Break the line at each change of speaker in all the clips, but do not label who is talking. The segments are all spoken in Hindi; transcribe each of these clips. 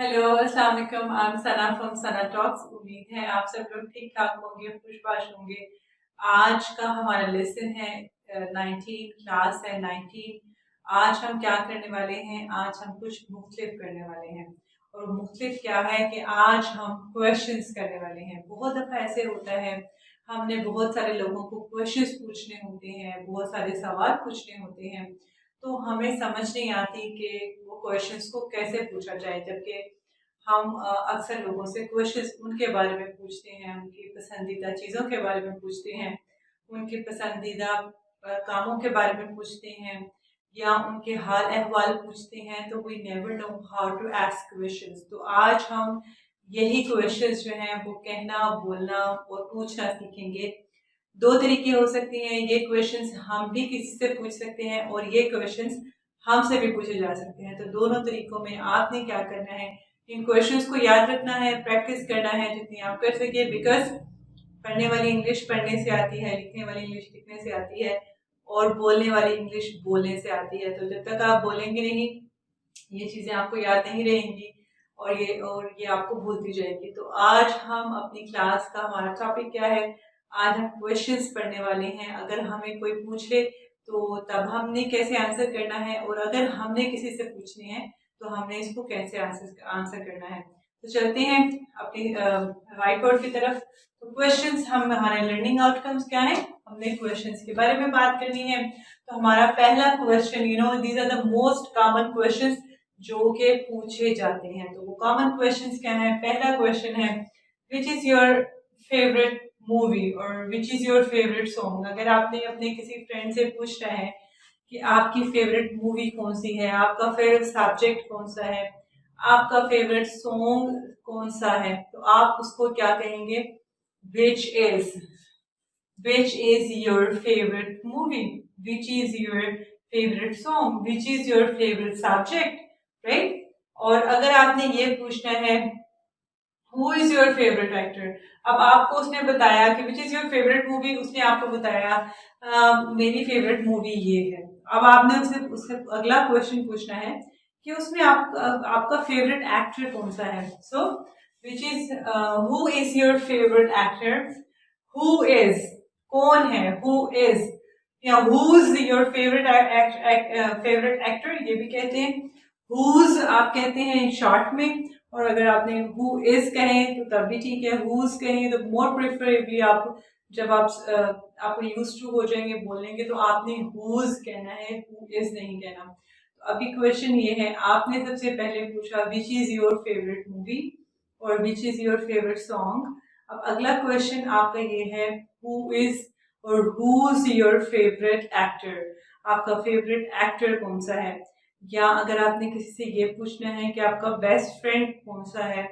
हेलो, अस्सलाम वालेकुम। I am Sana from Sana talks. उम्मीद है आप सब लोग ठीक ठाक होंगे, खुशबाश होंगे। आज का हमारा लेसन है 19, क्लास है 19। आज हम क्या करने वाले हैं? आज हम कुछ मुख्तलिफ करने वाले हैं। और मुख्तलिफ क्या है कि आज हम क्वेश्चंस करने वाले हैं। बहुत दफ़ा ऐसे होता है, हमने बहुत सारे लोगों को क्वेश्चंस पूछने होते हैं, बहुत सारे सवाल पूछने होते हैं, तो हमें समझ नहीं आती कि वो क्वेश्चंस को कैसे पूछा जाए। जबकि हम अक्सर लोगों से क्वेश्चंस उनके बारे में पूछते हैं, उनकी पसंदीदा चीज़ों के बारे में पूछते हैं, उनके पसंदीदा कामों के बारे में पूछते हैं, या उनके हाल अहवाल पूछते हैं। तो we never know how to ask questions. तो आज हम यही क्वेश्चंस जो हैं वो कहना, बोलना और पूछना सीखेंगे। दो तरीके हो सकते हैं, ये क्वेश्चंस हम भी किसी से पूछ सकते हैं और ये क्वेश्चंस हमसे भी पूछे जा सकते हैं। तो दोनों तरीकों में आपने क्या करना है, इन क्वेश्चंस को याद रखना है, प्रैक्टिस करना है जितनी आप कर सके। बिकॉज पढ़ने वाली इंग्लिश पढ़ने से आती है, लिखने वाली इंग्लिश लिखने से आती है, और बोलने वाली इंग्लिश बोलने से आती है। तो जब तक आप बोलेंगे नहीं, ये चीज़ें आपको याद नहीं रहेंगी और ये आपको भूलती जाएगी। तो आज हम अपनी क्लास का हमारा टॉपिक क्या है? आज हम क्वेश्चंस पढ़ने वाले हैं। अगर हमें कोई पूछ ले तो तब हमने कैसे आंसर करना है, और अगर हमने किसी से पूछने हैं तो हमने इसको कैसे आंसर करना है। तो चलते हैं अपनी राइट बोर्ड की तरफ। तो क्वेश्चंस, हम हमारे लर्निंग आउटकम्स क्या है, हमने क्वेश्चंस के बारे में बात करनी है। तो हमारा पहला question, these are the most common questions जो के पूछे जाते हैं। तो वो कॉमन क्वेश्चंस क्या है? पहला क्वेश्चन है, which is your favourite movie और which is your favourite song. अगर आपने अपने किसी फ्रेंड से पूछना है कि आपकी फेवरेट मूवी कौन सी है, आपका फेवरेट सब्जेक्ट कौन सा है, आपका फेवरेट सॉन्ग कौन सा है, तो आप उसको क्या कहेंगे? Which is Which is your favorite movie? Which is your favorite song? Which is your favorite subject? Right? और अगर आपने ये पूछना है, Who is your favorite actor? अब आपको उसने बताया कि Which is your favorite movie? उसने आपको बताया मेरी फेवरेट मूवी ये है। अब आपने उससे अगला क्वेश्चन पूछना है कि उसमें आपका फेवरेट एक्टर कौन सा है। So which is who is your favourite actor? Who is, कौन है, हु इज, या हुज योर फेवरेट एक्टर, ये भी कहते हैं। हुज आप कहते हैं शॉर्ट में, और अगर आपने हु इज कहें तो तब भी ठीक है, हुज कहें तो मोर प्रेफरेबली आप जब आप यूज टू हो जाएंगे बोलेंगे तो आपने हुज कहना है, हु इज नहीं कहना। तो अभी क्वेश्चन ये है, आपने सबसे पहले पूछा which is your favourite movie और which is your favourite song. अब अगला क्वेश्चन आपका ये है, हु इज और हुज योर फेवरेट एक्टर, आपका फेवरेट एक्टर कौन सा है। या अगर आपने किसी से ये पूछना है कि आपका बेस्ट फ्रेंड कौन सा है,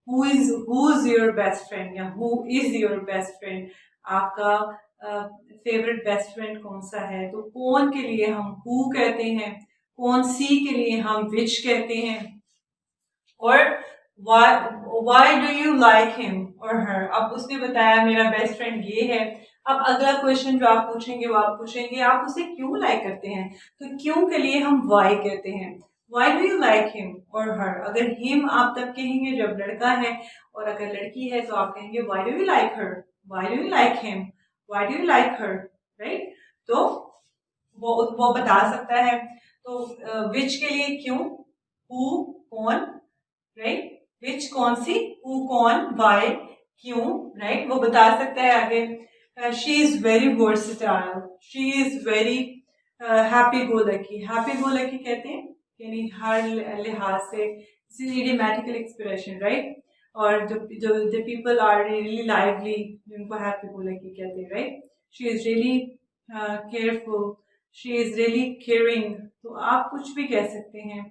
हुज योर बेस्ट फ्रेंड, या who is your best friend, आपका फेवरेट बेस्ट फ्रेंड कौन सा है। तो कौन के लिए हम हु कहते हैं, कौन सी के लिए हम विच कहते हैं, और why do you like him or her। अब उसने बताया मेरा बेस्ट फ्रेंड ये है। अब अगला क्वेश्चन जो आप पूछेंगे वो आप पूछेंगे आप उसे क्यों लाइक करते हैं। तो क्यों के लिए हम why कहते हैं। why do you like him or her। अगर him आप तब कहेंगे जब लड़का है, और अगर लड़की है तो आप कहेंगे why do you like her, why do you like him, why do you like her, right। तो वो बता सकता है। तो which के लिए क्यों, who कौन, राइट, विच कौन सी, हु कौन, वाई क्यों, राइट, वो बता सकता है आगे। She is very versatile, she is very happy go lucky. Happy go lucky कहते हैं यानी हर लिहाज से इडियोमैटिकल एक्सप्रेशन, राइट। और जो पीपल आर रियली लाइवली, जिनको हैप्पी गो लकी कहते हैं, right. She is really careful, she is really caring. तो आप कुछ भी कह सकते हैं।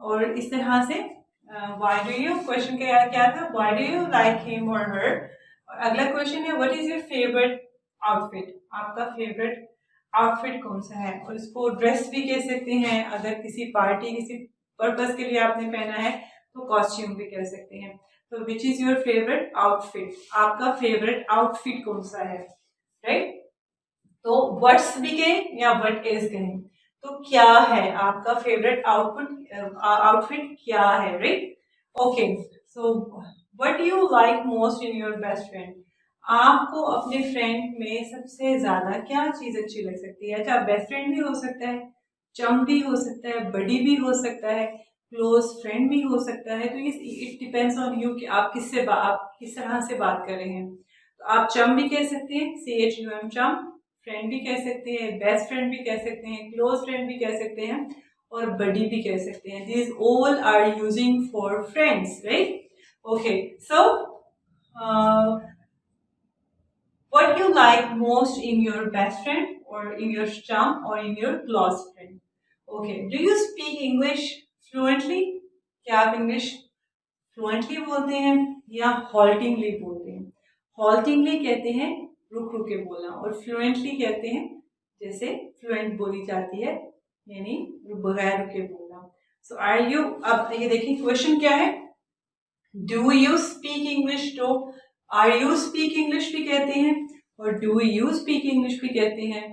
और इस तरह से why do you, क्वेश्चन क्या था, why do you like him or her। और अगला क्वेश्चन है what is your favorite outfit, आपका फेवरेट आउटफिट कौन सा है। और इसको ड्रेस भी कह सकते हैं, अगर किसी पार्टी किसी पर्पस के लिए आपने पहना है तो कॉस्ट्यूम भी कह सकते हैं। तो विच इज योर फेवरेट आउटफिट, आपका फेवरेट आउटफिट कौन सा है, राइट। तो व्हाट्स भी कहें या व्हाट इज कहें, तो क्या है आपका फेवरेट आउटफिट क्या है, right. Okay, so what you like most in your best friend. आपको अपने फ्रेंड में सबसे ज्यादा क्या चीज अच्छी लग सकती है? अच्छा, बेस्ट फ्रेंड भी हो सकता है, चम भी हो सकता है, बडी भी हो सकता है, क्लोज फ्रेंड भी हो सकता है। तो ये इट डिपेंड्स ऑन यू कि आप आप किस तरह से बात कर रहे हैं। तो आप चम भी कह सकते हैं, CHUM चम, फ्रेंड भी कह सकते हैं, बेस्ट फ्रेंड भी कह सकते हैं, क्लोज फ्रेंड भी कह सकते हैं, और बडी भी कह सकते हैं। These all are using for friends, right? Okay, so what you like most in your best friend or in your chum or in your close friend? Okay, do you speak English fluently? क्या आप इंग्लिश फ्लुएंटली बोलते हैं या हॉल्टिंगली बोलते हैं? हॉल्टिंगली कहते हैं रुक रुक के बोलना, और फ्लुएंटली कहते हैं जैसे फ्लुएंट बोली जाती है, यानी बगैर रुके बोलना। सो आर यू, अब ये देखिए क्वेश्चन क्या है, डू यू स्पीक इंग्लिश? तो आर यू स्पीक इंग्लिश भी कहते हैं और डू यू स्पीक इंग्लिश भी कहते हैं।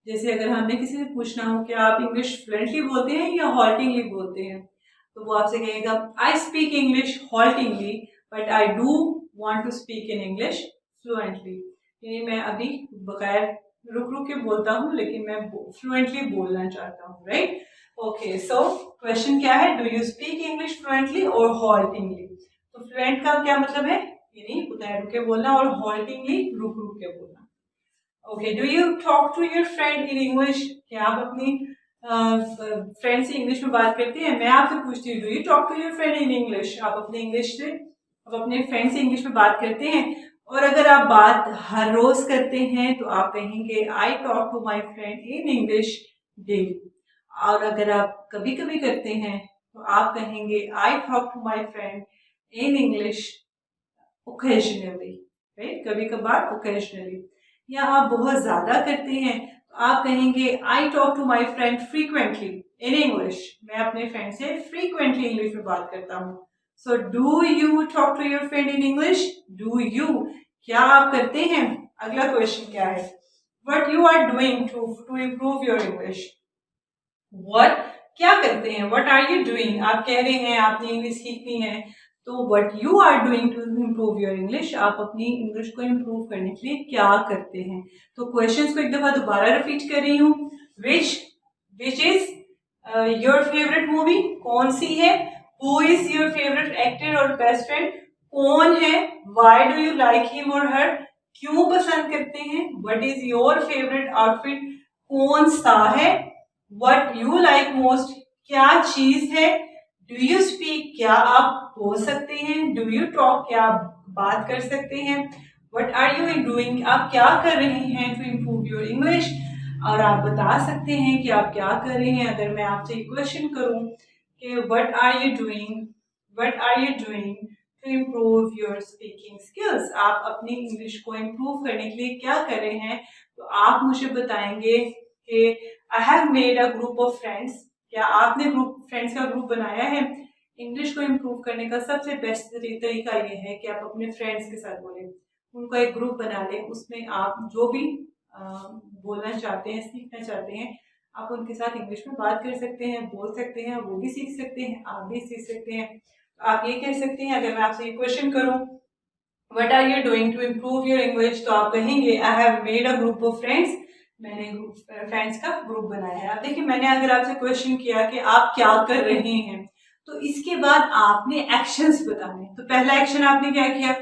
जैसे अगर हमें किसी से पूछना हो कि आप इंग्लिश फ्लुएंटली बोलते हैं या हॉल्टिंगली बोलते हैं, तो वो आपसे कहेगा I speak English haltingly but I do want to speak in English fluently. यानी मैं अभी बगैर रुक रुक के बोलता हूँ लेकिन मैं फ्लुएंटली बोलना चाहता हूँ, राइट? ओके, सो क्वेश्चन क्या है, do you speak English fluently और हॉल्टिंगली? तो फ्लुएंट का क्या मतलब है, यानी बगैर रुक के बोलना, और हॉल्टिंगली रुक रुक के बोलना। Okay, do you talk to your friend in English? क्या आप अपनी फ्रेंड से इंग्लिश में बात करते हैं? मैं आपसे पूछती हूँ, do you talk to your friend in English? आप अपने इंग्लिश से, आप अपने फ्रेंड से इंग्लिश में बात करते हैं? और अगर आप बात हर रोज करते हैं तो आप कहेंगे I talk to my friend in English daily. और अगर आप कभी कभी करते हैं तो आप कहेंगे I talk to my friend in English occasionally, right? कभी कभार, ओकेजनली। या आप बहुत ज्यादा करते हैं तो आप कहेंगे I talk to my friend frequently in English. मैं अपने फ्रेंड से फ्रीक्वेंटली इंग्लिश में बात करता हूँ। So do you talk to your friend in English? Do you, क्या आप करते हैं? अगला क्वेश्चन क्या है, what you are doing to improve your English? What, क्या करते हैं, व्हाट आर यू डूइंग? आप कह रहे हैं आपने इंग्लिश सीखनी है, तो what you are doing to improve your English, आप अपनी इंग्लिश को इम्प्रूव करने के लिए क्या करते हैं? तो क्वेश्चंस को एक दफा दोबारा रिपीट कर रही हूँ। विच इज योर फेवरेट मूवी? कौन सी है? Who is your favourite actor और बेस्ट फ्रेंड? कौन है? Why do you like him और हर? क्यों पसंद करते हैं? What is your favourite outfit? कौन सा है? व्हाट यू लाइक मोस्ट, क्या चीज है? डू यू स्पीक, क्या आप बोल सकते हैं? डू यू टॉक, क्या आप बात कर सकते हैं? व्हाट आर यू डूइंग, आप क्या कर रहे हैं टू इम्प्रूव योर इंग्लिश? और आप बता सकते हैं कि आप क्या कर रहे हैं। अगर मैं आपसे क्वेश्चन करूं कि what are you doing, what are you doing to improve your speaking skills, आप अपनी इंग्लिश को इम्प्रूव करने के लिए क्या कर रहे हैं, तो आप मुझे बताएंगे कि आई have made a group of friends. क्या आपने ग्रुप फ्रेंड्स का ग्रुप बनाया है? इंग्लिश को इम्प्रूव करने का सबसे बेस्ट तरीका ये है कि आप अपने फ्रेंड्स के साथ बोलें, उनका एक ग्रुप बना लें, उसमें आप जो भी बोलना चाहते हैं, सीखना चाहते हैं, आप उनके साथ इंग्लिश में बात कर सकते हैं, बोल सकते हैं, वो भी सीख सकते हैं, आप भी सीख सकते हैं। आप ये कह सकते हैं, अगर मैं आपसे ये क्वेश्चन करूं what are you doing to improve your English, तो आप कहेंगे I have made a group of friends, मैंने फ्रेंड्स का ग्रुप बनाया है। अब देखिए, मैंने अगर आपसे क्वेश्चन किया कि आप क्या कर रहे हैं, तो इसके बाद आपने एक्शंस बताने। तो पहला एक्शन आपने क्या किया,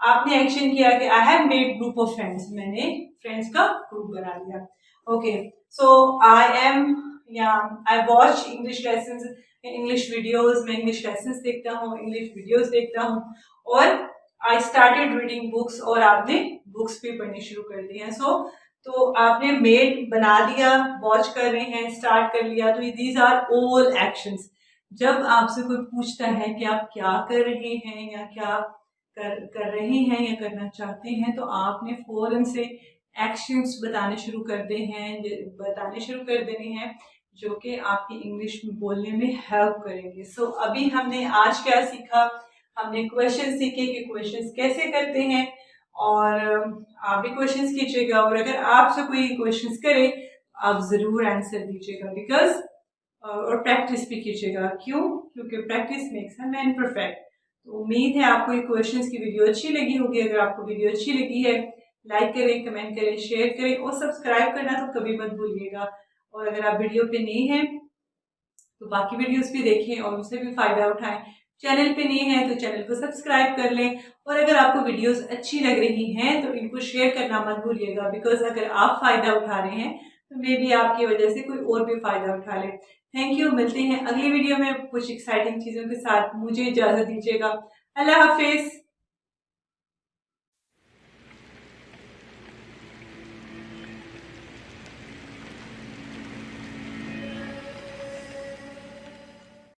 आपने एक्शन किया कि आई have made group of friends, मैंने फ्रेंड्स का ग्रुप बना लिया। ओके, सो आई एम, या I watch English lessons, English videos, मैं इंग्लिश लेसन्स देखता हूँ, इंग्लिश वीडियोस देखता हूँ, और आई स्टार्टेड रीडिंग बुक्स, और आपने बुक्स भी पढ़नी शुरू कर दी है। सो तो आपने मेड बना दिया, वॉच कर रहे हैं, स्टार्ट कर लिया, तो दीज आर ऑल एक्शंस। जब आपसे कोई पूछता है कि आप क्या कर रहे हैं या क्या कर रहे हैं या करना चाहते हैं, तो आपने फौरन से एक्शंस बताने शुरू कर देने हैं जो कि आपकी इंग्लिश बोलने में हेल्प करेंगे। सो अभी हमने आज क्या सीखा, हमने क्वेश्चन सीखे कि क्वेश्चंस कैसे करते हैं, और आप भी क्वेश्चंस कीजिएगा, और अगर आपसे कोई क्वेश्चंस करे आप जरूर आंसर दीजिएगा, बिकॉज और प्रैक्टिस भी कीजिएगा। क्यों? क्योंकि practice makes a man perfect. तो उम्मीद है आपको ये क्वेश्चंस की वीडियो अच्छी लगी होगी। अगर आपको वीडियो अच्छी लगी है, लाइक करें, कमेंट करें, शेयर करें और सब्सक्राइब करना तो कभी मत भूलिएगा। और अगर आप वीडियो पे नए हैं तो बाकी वीडियोस भी देखें और उससे भी फ़ायदा उठाएं। चैनल पे नए हैं तो चैनल को सब्सक्राइब कर लें। और अगर आपको वीडियोस अच्छी लग रही हैं तो इनको शेयर करना मत भूलिएगा, बिकॉज अगर आप फ़ायदा उठा रहे हैं तो मे बी आपकी वजह से कोई और भी फ़ायदा उठा ले। Thank you. मिलते हैं अगली वीडियो में कुछ एक्साइटिंग चीज़ों के साथ। मुझे इजाज़त दीजिएगा। अल्लाह हाफिज़।